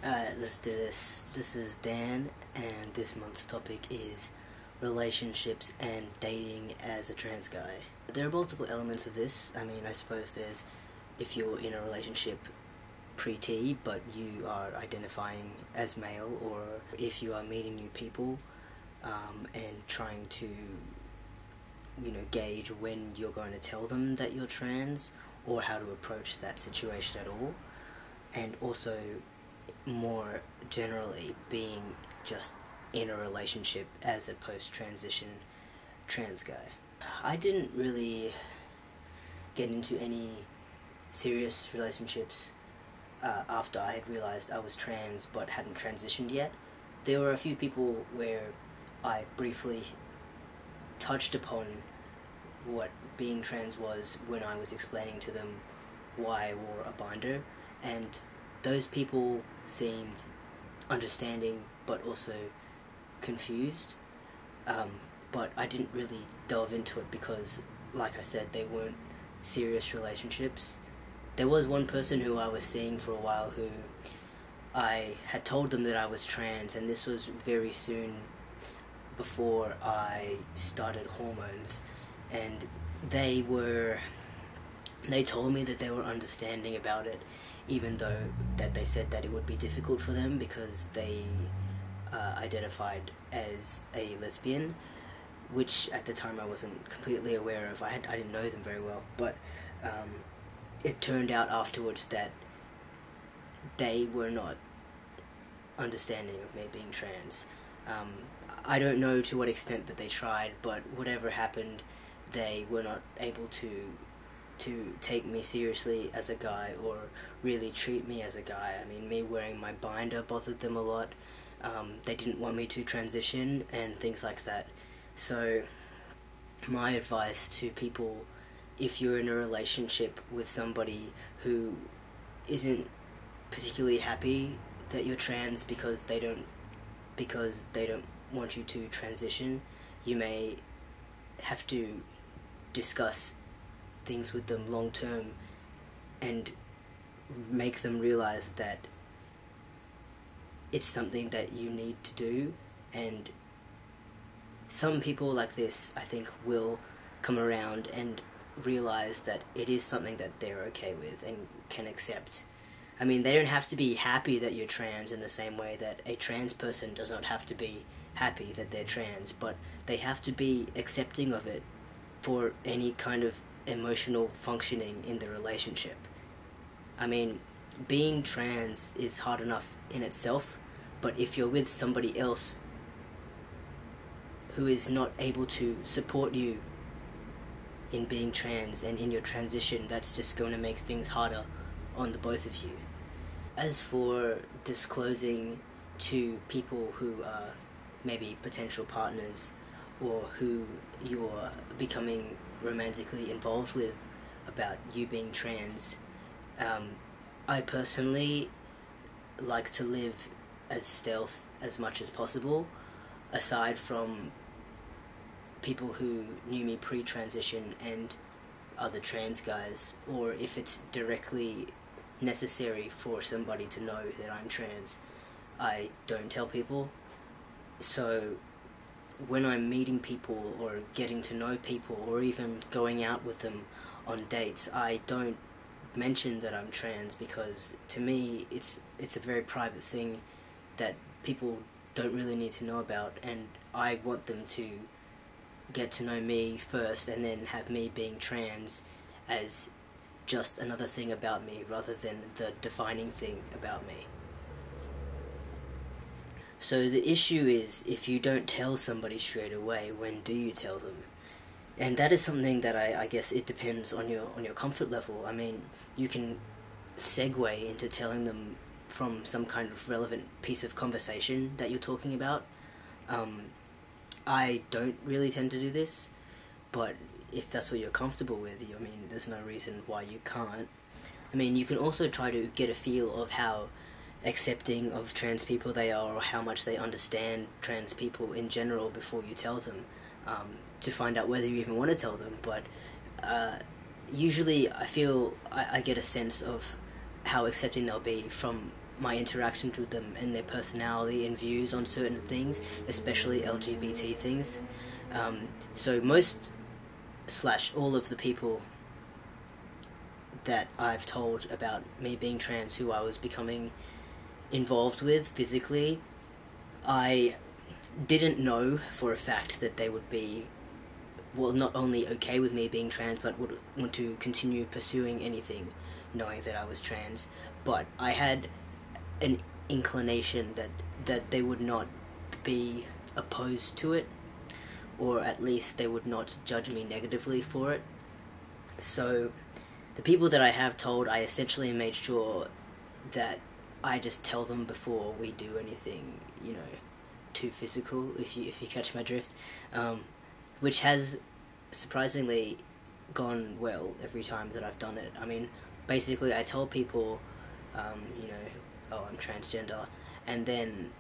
Alright, let's do this. This is Dan, and this month's topic is relationships and dating as a trans guy. There are multiple elements of this. I mean, I suppose there's if you're in a relationship pre-T, but you are identifying as male, or if you are meeting new people and trying to, gauge when you're going to tell them that you're trans, or how to approach that situation at all. And also, more generally, being just in a relationship as a post-transition trans guy. I didn't really get into any serious relationships after I had realized I was trans but hadn't transitioned yet. There were a few people where I briefly touched upon what being trans was when I was explaining to them why I wore a binder, and those people seemed understanding but also confused, but I didn't really delve into it because, like I said, they weren't serious relationships. There was one person who I was seeing for a while who I had told them that I was trans, and this was very soon before I started hormones, and they told me that they were understanding about it, even though that they said that it would be difficult for them because they identified as a lesbian, which at the time I wasn't completely aware of. I didn't know them very well, but it turned out afterwards that they were not understanding of me being trans. I don't know to what extent that they tried, but whatever happened, they were not able to take me seriously as a guy or really treat me as a guy. I mean, me wearing my binder bothered them a lot. They didn't want me to transition and things like that. So my advice to people, if you're in a relationship with somebody who isn't particularly happy that you're trans because they don't want you to transition, you may have to discuss things with them long term and make them realize that it's something that you need to do. And some people like this, I think, will come around and realize that it is something that they're okay with and can accept. I mean, they don't have to be happy that you're trans in the same way that a trans person does not have to be happy that they're trans, but they have to be accepting of it for any kind of emotional functioning in the relationship. I mean, being trans is hard enough in itself, but if you're with somebody else who is not able to support you in being trans and in your transition, that's just going to make things harder on the both of you. As for disclosing to people who are maybe potential partners or who you're becoming romantically involved with about you being trans, I personally like to live as stealth as much as possible, aside from people who knew me pre-transition and other trans guys, or if it's directly necessary for somebody to know that I'm trans, I don't tell people. So when I'm meeting people or getting to know people or even going out with them on dates, I don't mention that I'm trans, because to me it's a very private thing that people don't really need to know about, and I want them to get to know me first and then have me being trans as just another thing about me rather than the defining thing about me. So the issue is, if you don't tell somebody straight away, when do you tell them? And that is something that I guess it depends on your comfort level. I mean, you can segue into telling them from some kind of relevant piece of conversation that you're talking about. I don't really tend to do this, but if that's what you're comfortable with, I mean, there's no reason why you can't. I mean, you can also try to get a feel of how accepting of trans people they are, or how much they understand trans people in general before you tell them, to find out whether you even want to tell them. But usually I feel I get a sense of how accepting they'll be from my interactions with them and their personality and views on certain things, especially LGBT things. So most / all of the people that I've told about me being trans, who I was becoming involved with physically, I didn't know for a fact that they would be, well, not only okay with me being trans, but would want to continue pursuing anything knowing that I was trans. But I had an inclination that they would not be opposed to it, or at least they would not judge me negatively for it. So the people that I have told, I essentially made sure that I just tell them before we do anything, too physical, if you catch my drift, which has surprisingly gone well every time that I've done it. I mean, basically I tell people, oh, I'm transgender, and then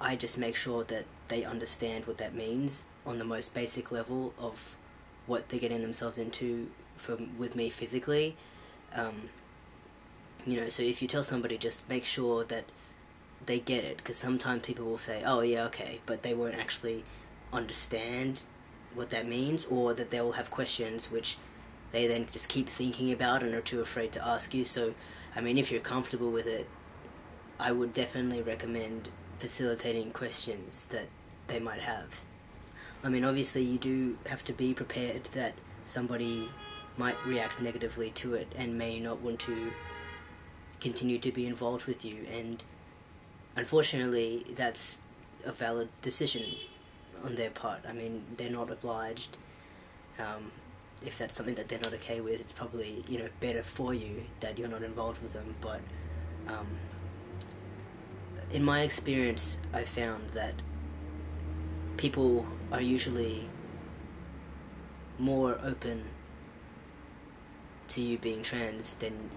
I just make sure that they understand what that means on the most basic level of what they're getting themselves into with me physically. So if you tell somebody, just make sure that they get it, because sometimes people will say, oh yeah, okay, but they won't actually understand what that means, or that they will have questions which they then just keep thinking about and are too afraid to ask you. So, I mean, if you're comfortable with it, I would definitely recommend facilitating questions that they might have. I mean, obviously you do have to be prepared that somebody might react negatively to it and may not want to continue to be involved with you, and unfortunately that's a valid decision on their part. I mean, they're not obliged. If that's something that they're not okay with, it's probably, better for you that you're not involved with them. But in my experience, I found that people are usually more open to you being trans than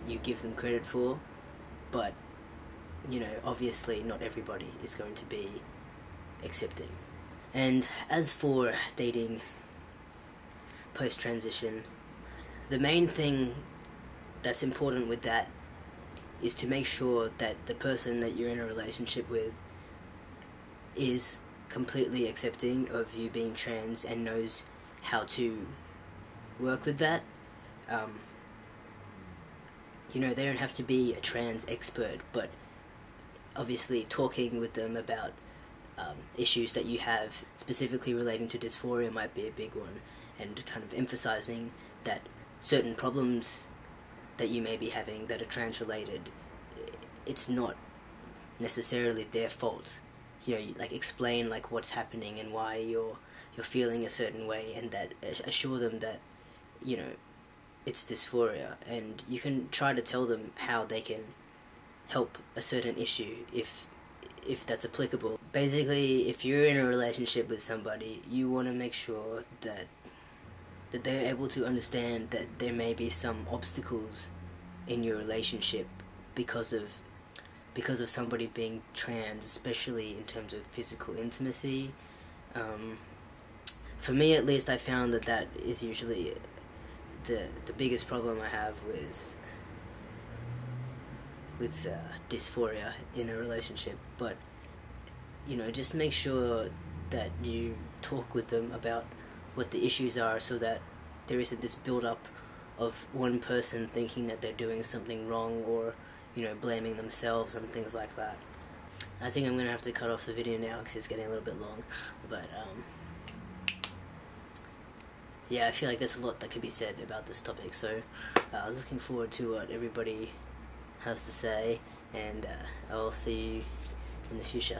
you give them credit for. But obviously not everybody is going to be accepting. And as for dating post-transition, the main thing that's important with that is to make sure that the person that you're in a relationship with is completely accepting of you being trans and knows how to work with that. They don't have to be a trans expert, but obviously talking with them about issues that you have specifically relating to dysphoria might be a big one, and kind of emphasizing that certain problems that you may be having that are trans related, it's not necessarily their fault. Explain what's happening and why you're feeling a certain way, and that assure them that it's dysphoria, and you can try to tell them how they can help a certain issue if that's applicable. Basically, if you're in a relationship with somebody, you want to make sure that they're able to understand that there may be some obstacles in your relationship because of somebody being trans, especially in terms of physical intimacy. For me, at least, I found that is usually the biggest problem I have with dysphoria in a relationship. But just make sure that you talk with them about what the issues are, so that there isn't this build-up of one person thinking that they're doing something wrong, or blaming themselves and things like that. I think I'm gonna have to cut off the video now because it's getting a little bit long, but yeah, I feel like there's a lot that could be said about this topic, so looking forward to what everybody has to say, and I'll see you in the future.